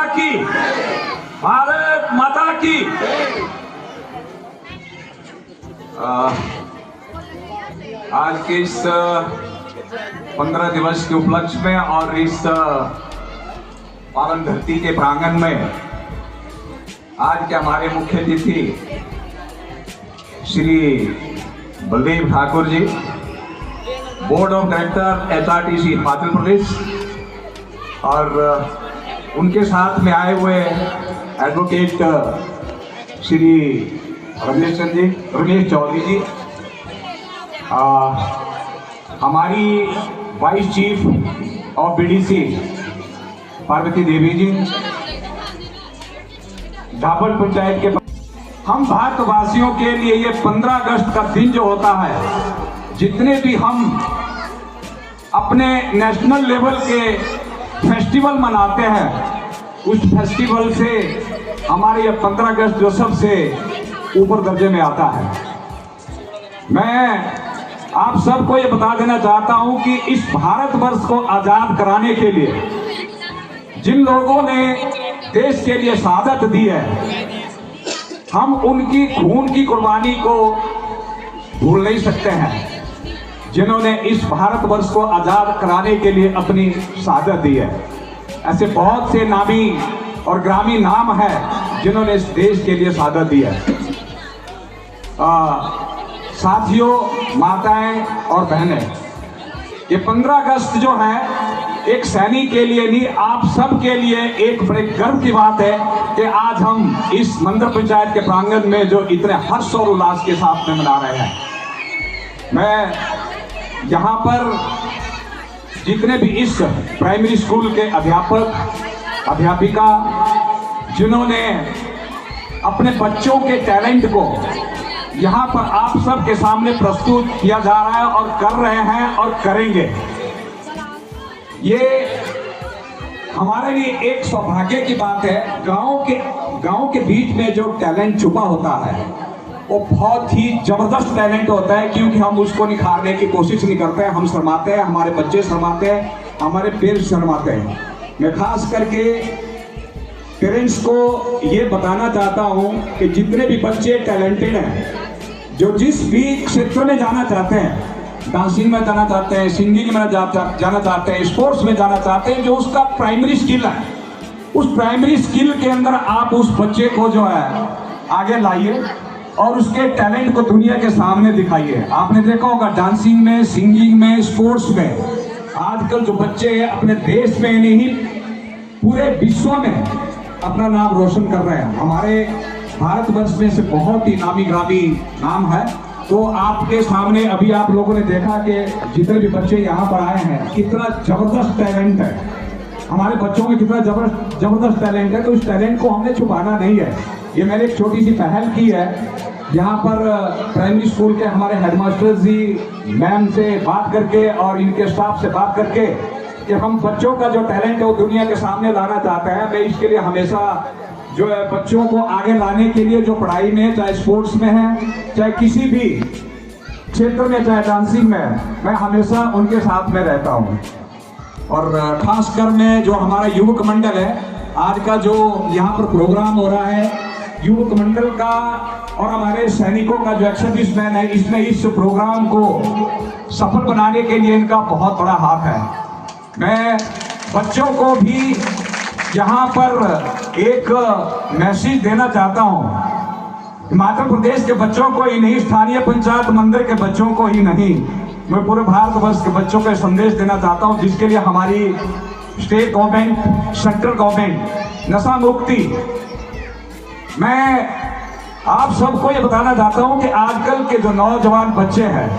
माता की, भारत माता की। आज के इस 15 दिवस के उपलक्ष्य में और इस पावन धरती के प्रांगण में आज के हमारे मुख्य अतिथि Shri Baldev Thakur ji, board of director HRTC Himachal Pradesh, और उनके साथ में आए हुए एडवोकेट श्री रमेश चौधरी जी, हमारी vice chief of BDC Parvati Devi ji, Dhabal panchayat के। हम भारतवासियों के लिए ये 15 अगस्त का दिन जो होता है, जितने भी हम अपने नेशनल लेवल के फेस्टिवल मनाते हैं, उस फेस्टिवल से हमारे ये 15 अगस्त जो सबसे ऊपर दर्जे में आता है। मैं आप सबको ये बता देना चाहता हूं कि इस भारतवर्ष को आजाद कराने के लिए जिन लोगों ने देश के लिए शहादत दी है, हम उनकी खून की कुर्बानी को भूल नहीं सकते हैं, जिन्होंने इस भारतवर्ष को आजाद कराने के लिए अपनी शहादत दी है। ऐसे बहुत से नामी और ग्रामी नाम है जिन्होंने इस देश के लिए शहादत दी है। साथियों, माताएं और बहनें, ये 15 अगस्त जो है एक सैनिक के लिए नहीं, आप सब के लिए एक बड़े गर्व की बात है कि आज हम इस मंदिर पंचायत के प्रांगण में जो इतने हर्ष और उल्लास के साथ में मना रहे हैं। मैं यहाँ पर जितने भी इस प्राइमरी स्कूल के अध्यापक अध्यापिका जिन्होंने अपने बच्चों के टैलेंट को यहाँ पर आप सब के सामने प्रस्तुत किया जा रहा है और कर रहे हैं और करेंगे, ये हमारे लिए एक सौभाग्य की बात है। गांव के बीच में जो टैलेंट छुपा होता है वो बहुत ही जबरदस्त टैलेंट होता है, क्योंकि हम उसको निखारने की कोशिश नहीं करते हैं। हम शर्माते हैं, हमारे बच्चे शर्माते हैं, हमारे पेरेंट्स शर्माते हैं। मैं खास करके पेरेंट्स को ये बताना चाहता हूँ कि जितने भी बच्चे टैलेंटेड हैं, जो जिस भी क्षेत्र में जाना चाहते हैं, डांसिंग में जाना चाहते हैं, सिंगिंग में जाना चाहते हैं, स्पोर्ट्स में जाना चाहते हैं, जो उसका प्राइमरी स्किल है, उस प्राइमरी स्किल के अंदर आप उस बच्चे को जो है आगे लाइए और उसके टैलेंट को दुनिया के सामने दिखाइए। आपने देखा होगा डांसिंग में, सिंगिंग में, स्पोर्ट्स में आजकल जो बच्चे हैं अपने देश में नहीं पूरे विश्व में अपना नाम रोशन कर रहे हैं। हमारे भारतवर्ष में से बहुत ही नामी ग्रामी नाम है। तो आपके सामने अभी आप लोगों ने देखा कि जितने भी बच्चे यहाँ पर आए हैं, कितना जबरदस्त टैलेंट है हमारे बच्चों में, कितना जबरदस्त टैलेंट है। तो इस टैलेंट को हमने छुपाना नहीं है। ये मैंने एक छोटी सी पहल की है, यहाँ पर प्राइमरी स्कूल के हमारे हेडमास्टर जी मैम से बात करके और इनके स्टाफ से बात करके कि हम बच्चों का जो टैलेंट है वो दुनिया के सामने लाना चाहते हैं। मैं इसके लिए हमेशा जो है बच्चों को आगे लाने के लिए, जो पढ़ाई में, चाहे स्पोर्ट्स में है, चाहे किसी भी क्षेत्र में, चाहे डांसिंग में, मैं हमेशा उनके साथ में रहता हूँ। और खासकर में जो हमारा युवक मंडल है, आज का जो यहाँ पर प्रोग्राम हो रहा है, युवक मंडल का और हमारे सैनिकों का जो एक्सर्विसमैन है, इसमें इस प्रोग्राम को सफल बनाने के लिए इनका बहुत बड़ा हाथ है। मैं बच्चों को भी यहाँ पर एक मैसेज देना चाहता हूँ। हिमाचल प्रदेश के बच्चों को ही नहीं, स्थानीय पंचायत मंदिर के बच्चों को ही नहीं, मैं पूरे भारतवर्ष के बच्चों को संदेश देना चाहता हूँ, जिसके लिए हमारी स्टेट गवर्नमेंट, सेंट्रल गवर्नमेंट नशा मुक्ति। मैं आप सबको ये बताना चाहता हूँ कि आजकल के जो नौजवान बच्चे हैं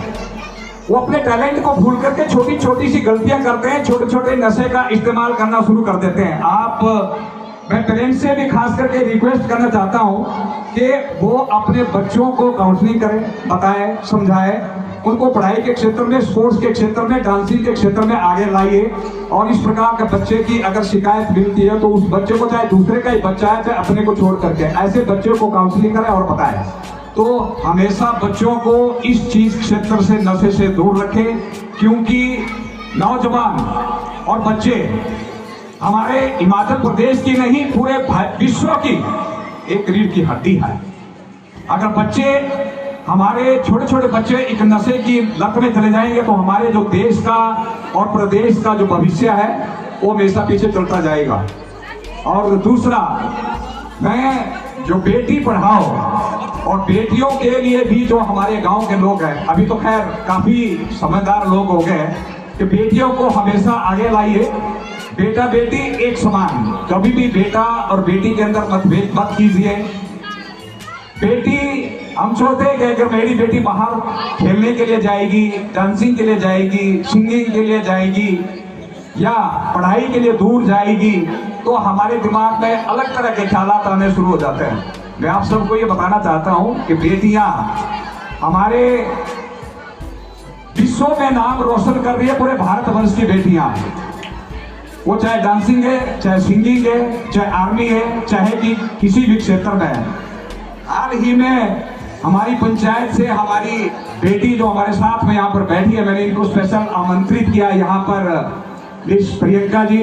वो अपने टैलेंट को भूल करके छोटी छोटी सी गलतियां करते हैं, छोटे छोटे नशे का इस्तेमाल करना शुरू कर देते हैं। मैं पेरेंट्स से भी खास करके रिक्वेस्ट करना चाहता हूं कि वो अपने बच्चों को काउंसलिंग करें, बताएं, समझाएं, उनको पढ़ाई के क्षेत्र में, स्पोर्ट्स के क्षेत्र में, डांसिंग के क्षेत्र में आगे लाइए। और इस प्रकार के बच्चे की अगर शिकायत मिलती है तो उस बच्चे को, चाहे दूसरे का ही बच्चा है, चाहे अपने को छोड़ करके, ऐसे बच्चे को काउंसलिंग करें और बताएं। तो हमेशा बच्चों को इस चीज क्षेत्र से, नशे से दूर रखें, क्योंकि नौजवान और बच्चे हमारे हिमाचल प्रदेश की नहीं, पूरे विश्व की एक रीढ़ की हड्डी है। अगर बच्चे, हमारे छोटे छोटे बच्चे एक नशे की लत में चले जाएंगे तो हमारे जो देश का और प्रदेश का जो भविष्य है वो हमेशा पीछे चलता जाएगा। और दूसरा, मैं जो बेटी पढ़ाओ और बेटियों के लिए भी जो हमारे गांव के लोग हैं, अभी तो खैर काफी समझदार लोग हो गए कि बेटियों को हमेशा आगे लाइए। बेटा बेटी एक समान, कभी भी बेटा और बेटी के अंदर मतभेद मत कीजिए। बेटी, हम सोचते हैं कि अगर मेरी बेटी बाहर खेलने के लिए जाएगी, डांसिंग के लिए जाएगी, सिंगिंग के लिए जाएगी या पढ़ाई के लिए दूर जाएगी तो हमारे दिमाग में अलग तरह के ख्यालात आने शुरू हो जाते हैं। मैं आप सबको ये बताना चाहता हूं कि बेटियां हमारे विश्व में नाम रोशन कर रही है, पूरे भारतवर्ष की बेटियां, वो चाहे डांसिंग है, चाहे सिंगिंग है, चाहे आर्मी है, चाहे कि किसी भी क्षेत्र में है। हाल ही में हमारी पंचायत से हमारी बेटी जो हमारे साथ में यहाँ पर बैठी है, मैंने इनको स्पेशल आमंत्रित किया यहाँ पर, मिस प्रियंका जी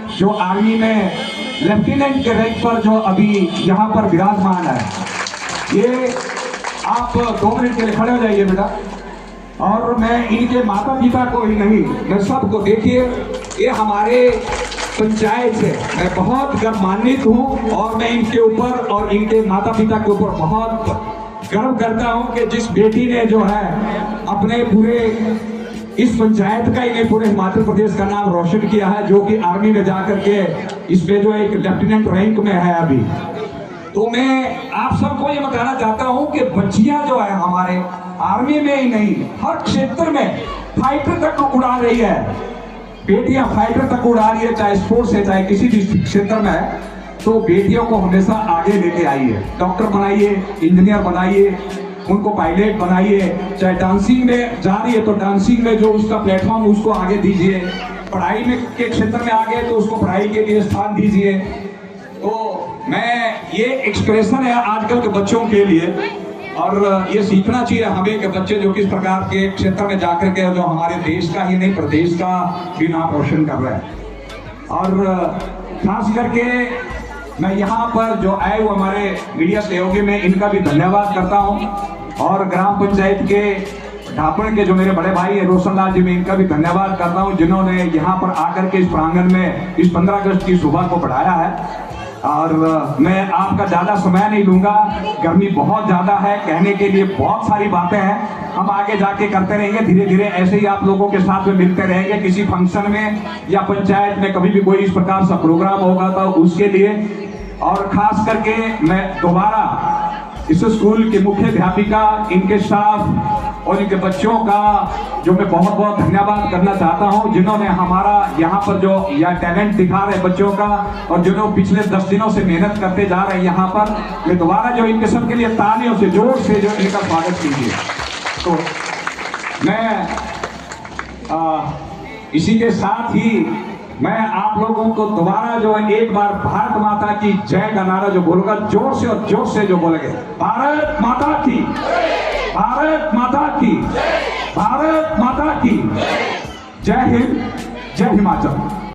जो आर्मी में लेफ्टिनेंट के रैंक पर जो अभी यहाँ पर विराजमान है। ये आप 2 मिनट के लिए खड़े हो जाइए बेटा। और मैं इनके माता पिता को ही नहीं, मैं सबको, देखिए ये हमारे पंचायत से मैं बहुत गर्वान्वित हूँ और मैं इनके ऊपर और इनके माता पिता के ऊपर बहुत गर्व करता हूँ कि जिस बेटी ने जो है अपने पूरे इस पंचायत का ही नहीं, पूरे हिमाचल प्रदेश का नाम रोशन किया है, जो कि आर्मी में जाकर के इसमें जो एक लेफ्टिनेंट रैंक में है अभी। तो मैं आप सबको ये बताना चाहता हूँ कि बच्चियां जो है हमारे आर्मी में ही नहीं, हर क्षेत्र में फाइटर तक उड़ा रही है। बेटियां फाइटर तक उड़ा रही है, चाहे स्पोर्ट्स है, चाहे किसी भी क्षेत्र में है। तो बेटियों को हमेशा आगे लेके आइए, डॉक्टर बनाइए, इंजीनियर बनाइए, उनको पायलट बनाइए। चाहे डांसिंग में जा रही है तो डांसिंग में जो उसका प्लेटफॉर्म उसको आगे दीजिए, पढ़ाई में के क्षेत्र में आगे तो उसको पढ़ाई के लिए स्थान दीजिए। तो मैं, ये एक्सप्रेशन है आजकल के बच्चों के लिए और ये सीखना चाहिए हमें कि बच्चे जो किस प्रकार के क्षेत्र में जाकर के जो हमारे देश का ही नहीं प्रदेश का भी नाम रोशन कर रहे हैं। और खास करके मैं यहाँ पर जो आए हुए हमारे मीडिया सहयोगी में इनका भी धन्यवाद करता हूँ। और ग्राम पंचायत के ढापण के जो मेरे बड़े भाई है रोशन लाल जी, मैं इनका भी धन्यवाद करता हूँ जिन्होंने यहाँ पर आकर के इस प्रांगण में इस 15 अगस्त की सुबह को बढ़ाया है। और मैं आपका ज्यादा समय नहीं लूंगा, गर्मी बहुत ज्यादा है, कहने के लिए बहुत सारी बातें हैं, हम आगे जाके करते रहेंगे। धीरे धीरे ऐसे ही आप लोगों के साथ में मिलते रहेंगे, किसी फंक्शन में या पंचायत में कभी भी कोई इस प्रकार सा प्रोग्राम होगा तो उसके लिए। और खास करके मैं दोबारा इस स्कूल की मुख्य अध्यापिका, इनके स्टाफ और इनके बच्चों का जो मैं बहुत बहुत धन्यवाद करना चाहता हूं, जिन्होंने हमारा यहाँ पर जो यह टैलेंट दिखा रहे बच्चों का और जिन्होंने पिछले 10 दिनों से मेहनत करते जा रहे हैं यहाँ पर, मैं दोबारा जो इनके सबके लिए तालियों से जोर से जो इनका स्वागत कीजिए। तो मैं इसी के साथ ही मैं आप लोगों को दोबारा जो एक बार भारत माता की जय का नारा जो बोलूंगा, जोर से और जोर से जो बोलेंगे, भारत माता की, भारत माता की, भारत माता की जय हिंद, जय हिमाचल।